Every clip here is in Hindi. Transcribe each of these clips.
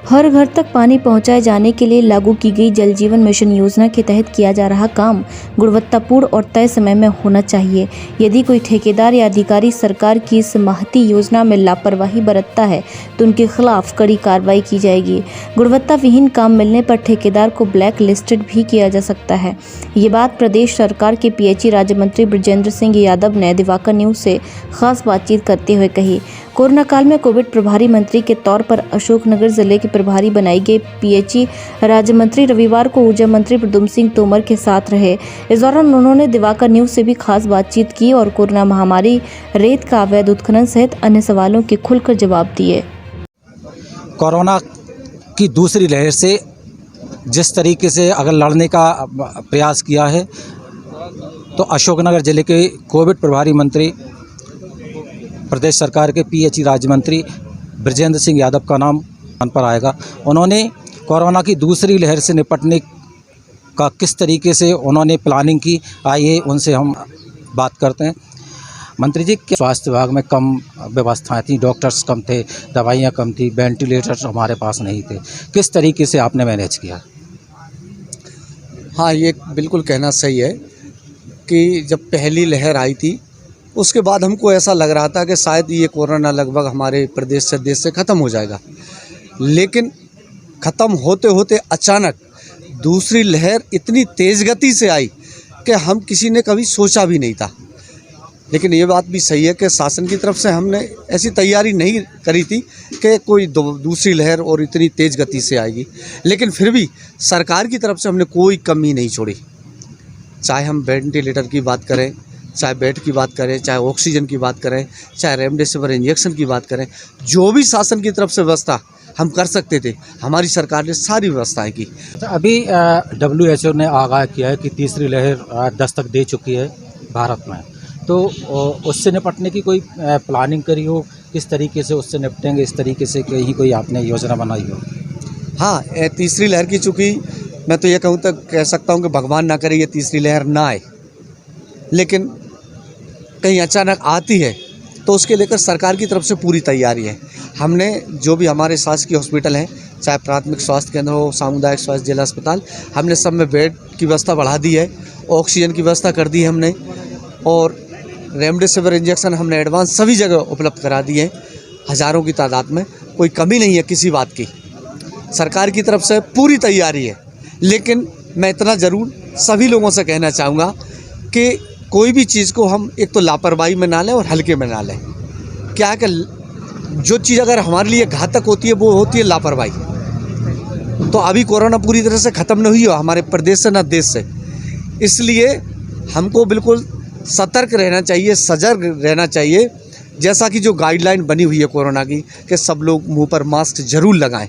हर घर तक पानी पहुंचाए जाने के लिए लागू की गई जल जीवन मिशन योजना के तहत किया जा रहा काम गुणवत्तापूर्ण और तय समय में होना चाहिए। यदि कोई ठेकेदार या अधिकारी सरकार की इस महती योजना में लापरवाही बरतता है तो उनके खिलाफ कड़ी कार्रवाई की जाएगी। गुणवत्ता विहीन काम मिलने पर ठेकेदार को ब्लैक लिस्टेड भी किया जा सकता है। ये बात प्रदेश सरकार के पीएचई राज्य मंत्री बृजेंद्र सिंह यादव ने दिवाकर न्यूज से खास बातचीत करते हुए कही। कोरोना काल में कोविड प्रभारी मंत्री के तौर पर अशोकनगर जिले के प्रभारी बनाई गई पीएचई राज्य मंत्री रविवार को ऊर्जा मंत्री प्रद्युम्न सिंह तोमर के साथ रहे। इस दौरान उन्होंने दिवाकर न्यूज से भी खास बातचीत की और कोरोना महामारी, रेत का अवैध उत्खनन सहित अन्य सवालों के खुलकर जवाब दिए। कोरोना की दूसरी लहर से जिस तरीके से अगर लड़ने का प्रयास किया है तो अशोकनगर जिले के कोविड प्रभारी मंत्री प्रदेश सरकार के पीएचई राज्य मंत्री बृजेंद्र सिंह यादव का नाम पर आएगा। उन्होंने कोरोना की दूसरी लहर से निपटने का किस तरीके से उन्होंने प्लानिंग की, आइए उनसे हम बात करते हैं। मंत्री जी, स्वास्थ्य विभाग में कम व्यवस्थाएं थी, डॉक्टर्स कम थे, दवाइयाँ कम थी, वेंटिलेटर्स हमारे पास नहीं थे, किस तरीके से आपने मैनेज किया? हाँ, ये बिल्कुल कहना सही है कि जब पहली लहर आई थी उसके बाद हमको ऐसा लग रहा था कि शायद ये कोरोना लगभग हमारे प्रदेश से देश से ख़त्म हो जाएगा, लेकिन ख़त्म होते होते अचानक दूसरी लहर इतनी तेज़ गति से आई कि हम किसी ने कभी सोचा भी नहीं था। लेकिन ये बात भी सही है कि शासन की तरफ से हमने ऐसी तैयारी नहीं करी थी कि कोई दूसरी लहर और इतनी तेज़ गति से आएगी, लेकिन फिर भी सरकार की तरफ से हमने कोई कमी नहीं छोड़ी। चाहे हम वेंटिलेटर की बात करें, चाहे बेड की बात करें, चाहे ऑक्सीजन की बात करें, चाहे रेमडेसिविर इंजेक्शन की बात करें, जो भी शासन की तरफ से व्यवस्था हम कर सकते थे, हमारी सरकार ने सारी व्यवस्थाएं की। अभी WHO ने आगाह किया है कि तीसरी लहर दस्तक दे चुकी है भारत में, तो उससे निपटने की कोई प्लानिंग करी हो, किस तरीके से उससे निपटेंगे, इस तरीके से कहीं कोई आपने योजना बनाई हो? हाँ, तीसरी लहर की चूँकि मैं तो ये कहूँ तो कह सकता हूँ कि भगवान ना करे ये तीसरी लहर ना आए, लेकिन कहीं अचानक आती है तो उसके लेकर सरकार की तरफ से पूरी तैयारी है। हमने जो भी हमारे शासकीय हॉस्पिटल हैं, चाहे प्राथमिक स्वास्थ्य केंद्र हो, सामुदायिक स्वास्थ्य जिला अस्पताल, हमने सब में बेड की व्यवस्था बढ़ा दी है, ऑक्सीजन की व्यवस्था कर दी है हमने, और रेमडेसिविर इंजेक्शन हमने एडवांस सभी जगह उपलब्ध करा दिए हैं, हज़ारों की तादाद में। कोई कमी नहीं है किसी बात की, सरकार की तरफ से पूरी तैयारी है। लेकिन मैं इतना ज़रूर सभी लोगों से कहना चाहूँगा कि कोई भी चीज़ को हम एक तो लापरवाही में ना लें और हल्के में ना लें। क्या है कि जो चीज़ अगर हमारे लिए घातक होती है वो होती है लापरवाही। तो अभी कोरोना पूरी तरह से ख़त्म नहीं हुआ हमारे प्रदेश से ना देश से, इसलिए हमको बिल्कुल सतर्क रहना चाहिए, सजग रहना चाहिए। जैसा कि जो गाइडलाइन बनी हुई है कोरोना की कि सब लोग मुँह पर मास्क ज़रूर लगाएँ।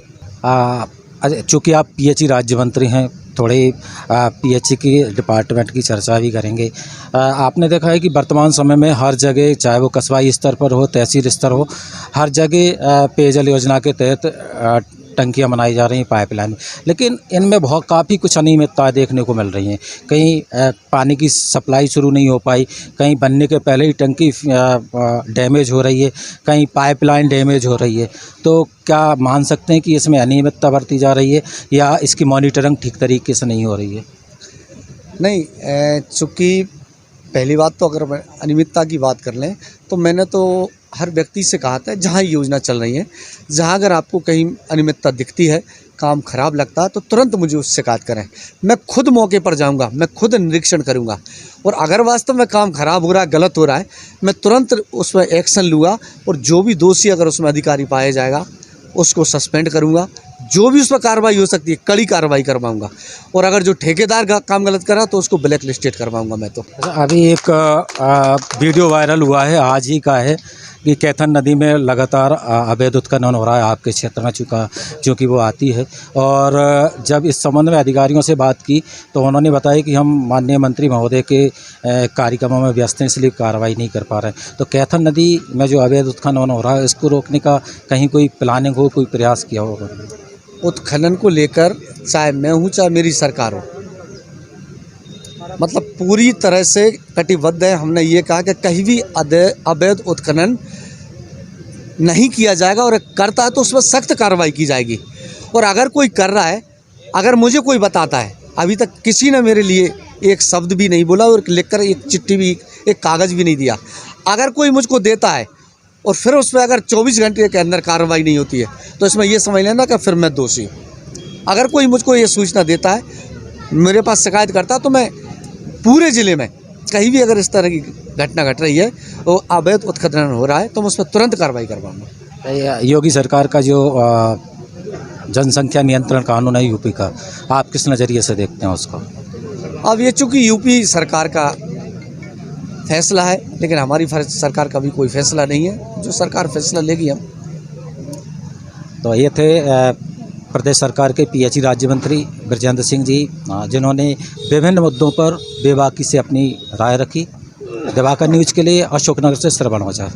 चूँकि आप पीएचई राज्य मंत्री हैं, थोड़े पीएचई की डिपार्टमेंट की चर्चा भी करेंगे। आपने देखा है कि वर्तमान समय में हर जगह, चाहे वो कस्बाई स्तर पर हो, तहसील स्तर हो, हर जगह पेयजल योजना के तहत टंकियां बनाई जा रही हैं, पाइपलाइन, लेकिन इनमें बहुत काफ़ी कुछ अनियमितताएं देखने को मिल रही हैं। कहीं पानी की सप्लाई शुरू नहीं हो पाई, कहीं बनने के पहले ही टंकी डैमेज हो रही है, कहीं पाइपलाइन डैमेज हो रही है। तो क्या मान सकते हैं कि इसमें अनियमितता बरती जा रही है या इसकी मॉनिटरिंग ठीक तरीके से नहीं हो रही है? नहीं, चूँकि पहली बात तो अगर अनियमितता की बात कर लें तो मैंने तो हर व्यक्ति से कहा था, जहाँ योजना चल रही है, जहाँ अगर आपको कहीं अनियमितता दिखती है, काम खराब लगता है, तो तुरंत मुझे उससे शिकायत करें। मैं खुद मौके पर जाऊंगा, मैं खुद निरीक्षण करूंगा, और अगर वास्तव में काम खराब हो रहा है, गलत हो रहा है, मैं तुरंत उसमें एक्शन लूँगा, और जो भी दोषी अगर उसमें अधिकारी पाया जाएगा उसको सस्पेंड करूँगा। जो भी उस पर कार्रवाई हो सकती है, कड़ी कार्रवाई करवाऊँगा, और अगर जो ठेकेदार का काम गलत करा तो उसको ब्लैक लिस्टेड करवाऊँगा मैं तो। अभी एक वीडियो वायरल हुआ है, आज ही का है, कि कैथन नदी में लगातार अवैध उत्खनन हो रहा है आपके क्षेत्र में, चूँकि वो आती है। और जब इस संबंध में अधिकारियों से बात की तो उन्होंने बताया कि हम माननीय मंत्री महोदय के कार्यक्रमों में व्यस्त हैं, इसलिए कार्रवाई नहीं कर पा रहे हैं। तो कैथन नदी में जो अवैध उत्खनन हो रहा है, इसको रोकने का कहीं कोई प्लानिंग हो, कोई प्रयास किया होगा? उत्खनन को लेकर चाहे मैं हूँ चाहे मेरी सरकार हो, मतलब पूरी तरह से कटिबद्ध है। हमने ये कहा कि कहीं भी अवैध उत्खनन नहीं किया जाएगा, और करता है तो उस पर सख्त कार्रवाई की जाएगी। और अगर कोई कर रहा है, अगर मुझे कोई बताता है, अभी तक किसी ने मेरे लिए एक शब्द भी नहीं बोला और लिखकर एक चिट्ठी भी, एक कागज़ भी नहीं दिया। अगर कोई मुझको देता है और फिर उस पर अगर 24 घंटे के अंदर कार्रवाई नहीं होती है तो इसमें ये समझ लेना कि फिर मैं दोषी हूँ। अगर कोई मुझको ये सूचना देता है, मेरे पास शिकायत करता, तो मैं पूरे ज़िले में कहीं भी अगर इस तरह की घटना घट रही है और अवैध उत्खनन हो रहा है तो मैं उस पर तुरंत कार्रवाई करवाऊँगा। योगी सरकार का जो जनसंख्या नियंत्रण कानून है यूपी का, आप किस नज़रिए से देखते हैं उसको? अब ये चूँकि यूपी सरकार का फैसला है, लेकिन हमारी सरकार का भी कोई फैसला नहीं है। जो सरकार फैसला लेगी हम। तो ये थे प्रदेश सरकार के पीएचई राज्य मंत्री बृजेंद्र सिंह जी, जिन्होंने विभिन्न मुद्दों पर बेबाकी से अपनी राय रखी। दिवाकर न्यूज़ के लिए अशोकनगर से श्रवण ओझा।